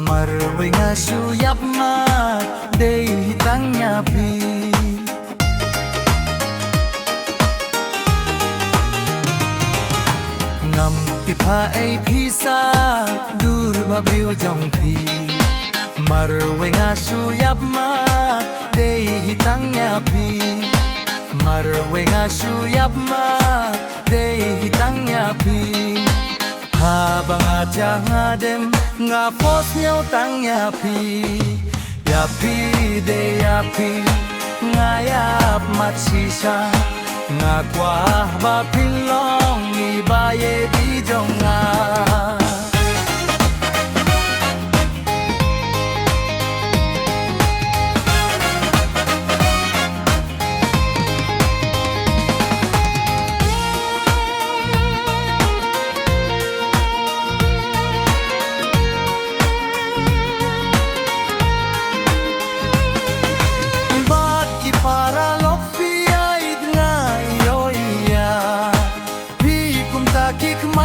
marway nga suyap ma day hitang nyapi ngam pipa ay pisa dur babiw jong pi marway nga suyap ma day hitang nyapi marway nga suyap ma day hitang nyapi habang atya nga dem nga pos nyaw tang yapi yapi de yapi nga yap matsisa nga kwa ba pilong ibaye di jong nga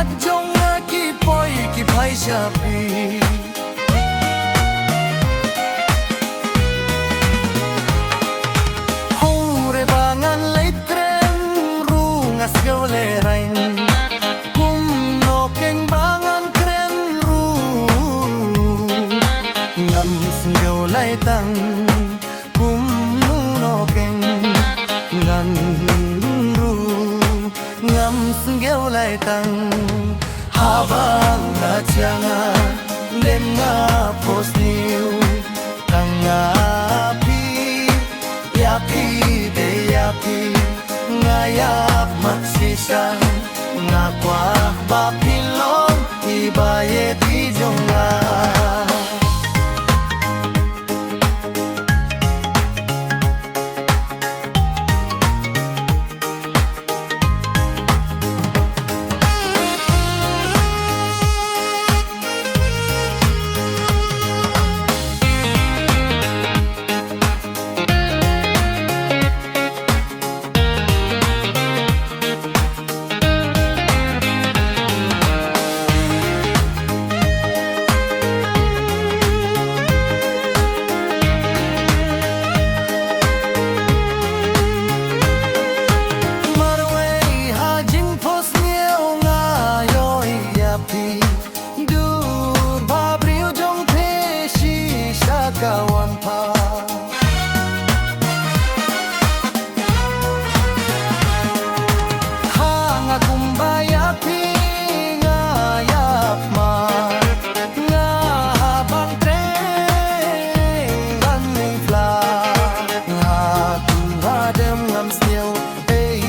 Jong ki poi ki phai shapi hore bangan leitren rungas gole rain kum no keng bangan kren ru ngam singau lai tang kum no keng ngan ru ngam singau lai tang habang na changa nem nga post new tanga pi yapi de yapi nga yap matsisa nga kwa ba pilong ibaye di jonga kawan pa hanga kumbaya pi ngayap ma nga habang tren running fla nga tumadem ngam snew hey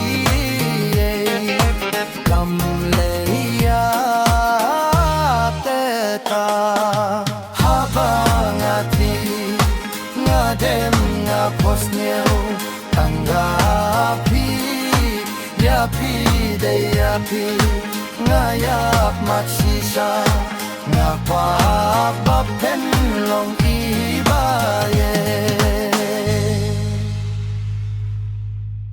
kam leya teta habang ati dem nga pos new tanggapi yapi de yapi nga yap matsisa nga pa ba pen long iba